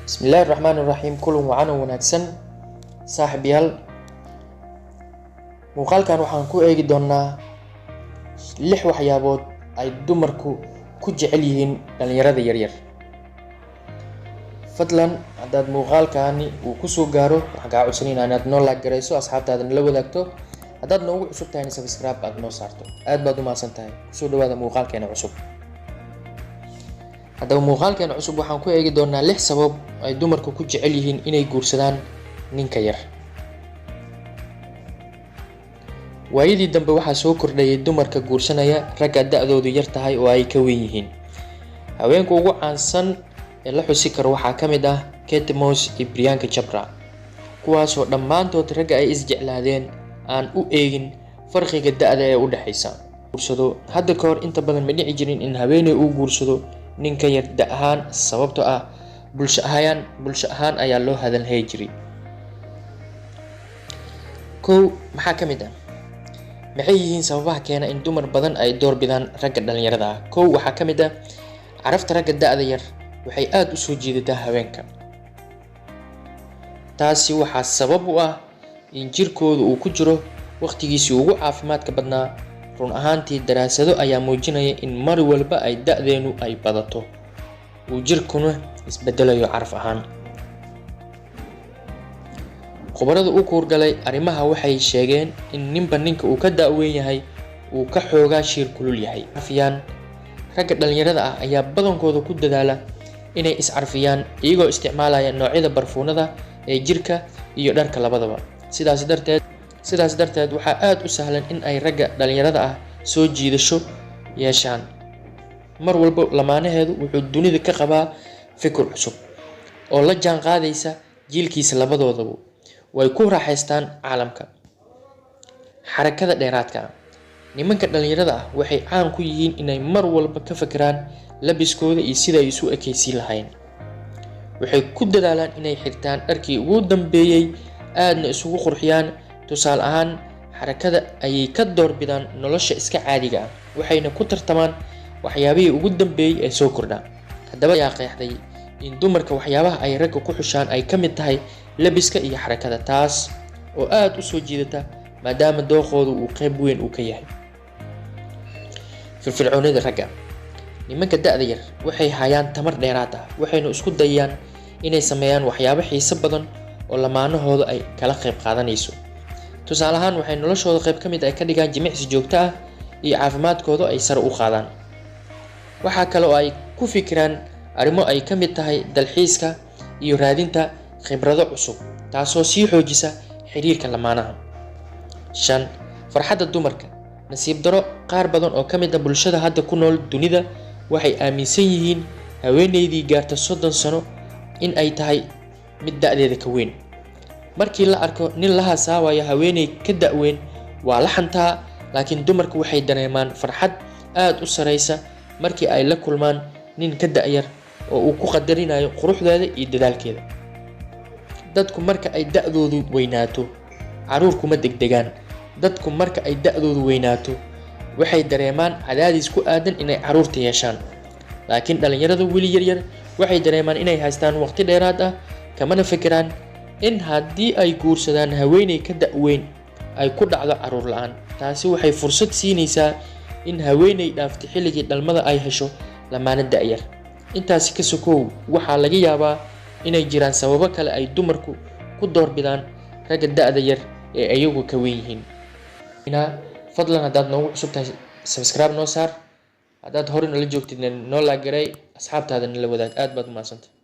Bismillahirrahmanirrahim. Kulan wacan oo wanaagsan saaxiibayaal. Muuqaalkan waxaan ku eegi doonaa 6 waxyaabood ay dumarku ku jecel yihiin dhalinyarada yaryar. Fadlan haddaad muuqaalkani uu ku soo gaaro waxaan kaa codsanaynaa inaad noo like garayso, asxaabtaadana la wadaagto. haddaad noogu cusub tahay subscribe aad noo saarto. aad baad u mahadsantahay. Kusoo dhawaada muuqaalkeena cusub. haddaba muuqaalkeena cusub waxaan ku eegi doonaa 6 sabab ay dumarku ku jecel yihiin inay guursadaan ninka yar. waayadii dambe waxaa soo kordhayay dumarka guursanaya ragga da'doodu yar tahay oo ay ka weyn yihiin. haweenka ugu caansan ee la xusi karo waxaa ka mid ah Kate Moss iyo Priyanka Chopra, kuwaasoo dhammaantood ragga ay isjeclaadeen aan u eegin farqiga da'da ee u dhaxaysa. guursado hadda ka hor inta badan ma dhici jirin in haweeney uu guursado ninka yar da' ahaan, sababtoo ah bulsho ahaan ayaa loo hadalhayn jiray. maxaa ka mid ah? maxay yihiin sababaha keena in dumar badan ay doorbidaan ragga dhalinyarada ah? waxaa ka mid ah carafta ragga da'da yar waxay aad u soo jiidataa haweenka. taasi waxaa sabab u ah in jirkooda uu ku jiro waqtigiisii ugu caafimaadka badnaa. run ahaantii daraasado ayaa muujinaya in mar walba ay da'deenu ay badato uu jirkuna isbedelayo caraf ahaan. khubarada u kuurgalay arrimaha waxay sheegeen in ninba ninka uu ka da'weyn yahay uu ka xoogaa shiir kulul yahay. ragga dhalinyarada ah ayaa badankooda ku dadaala inay iscarfiyaan iyagoo isticmaalaya noocyada barfuunada ee jirka iyo dharka labadaba. sidaas darteed waxaa aad u sahlan in ay ragga dhalinyarada ah soo jiidasho yeeshaan. mar walba lamaanaheedu wuxuu dunida ka qabaa fikir cusub oo la jaan qaadaysa jiilkiisa. labadoodaba way ku raaxaystaan caalamka. xarakada dheeraadka ah. nimanka dhalinyarada ah waxay caan ku yihiin inay mar walba ka fikiraan labiskooda iyo sida ay isu ekaysiin lahayn. waxay ku dadaalaan inay xirtaan dharkii ugu dambeeyay, aadna isugu qurxiyaan. tusaale ahaan, xarakada ayay ka doorbidaan nolosha iska caadiga ah, waxayna ku tartamaan waxyaabihii ugu dambeeyay ee soo kordha. haddaba ayaa qeexday in dumarka waxyaabaha ay ragga ku xushaan ay ka mid tahay labiska iyo xarakada, taas oo aad u soo jiidata maadaama dooqooda uu qayb weyn uu ka yahay. firfircoonida ragga. nimanka da'da yar waxay hayaan tamar dheeraad ah, waxayna isku dayaan inay sameeyaan waxyaabo xiiso badan oo lamaanahooda ay kala qayb qaadanayso. tusaale ahaan, waxay noloshooda qayb ka mid ah ka dhigaan jimicsi joogto ah iyo caafimaadkooda ay sare u qaadaan. waxaa kale oo ay ku fikiraan arrimo ay ka mid tahay dalxiiska iyo raadinta khibrado cusub, taasoo sii xoojisa xiriirka lamaanaha. 5. farxadda dumarka. nasiib daro, qaar badan oo ka mid ah bulshada hadda ku nool dunida waxay aaminsan yihiin haweeneydii gaarta 30 sano in ay tahay mid da'deeda ka weyn. markii la arko nin la hasaawaya haweeney ka da'weyn waa la xantaa, laakiin dumarku waxay dareemaan farxad aad u sareysa markii ay la kulmaan nin ka da'yar oo uu ku qadarinayo quruxdeeda iyo dadaalkeeda. dadku marka ay da'doodu weynaato caruur kuma degdegaan. dadku marka ay da'doodu weynaato waxay dareemaan cadaadis ku aadan inay caruurta yeeshaan, laakiin dhalinyarada weli yaryar waxay dareemaan inay haystaan waqti dheeraad ah, kamana fikiraan in haddii ay guursadaan haweeney ka da'weyn ay ku dhacdo caruur la'aan. taasi waxay fursad siinaysaa in haweeney dhaafta xilligii dhalmada ay hesho lamaane da'yar. intaasi ka sokow, waxaa laga yaabaa inay jiraan sababo kale ay dumarku ku doorbidaan ragga da'da yar ee ayagu ka weyn yihiin. fadlan haddaad noogu cusub tahay subscribe noo saar. haddaad hore nala joogtid noo like garay, asxaabtaadana la wadaag. aad baad u mahadsantahay.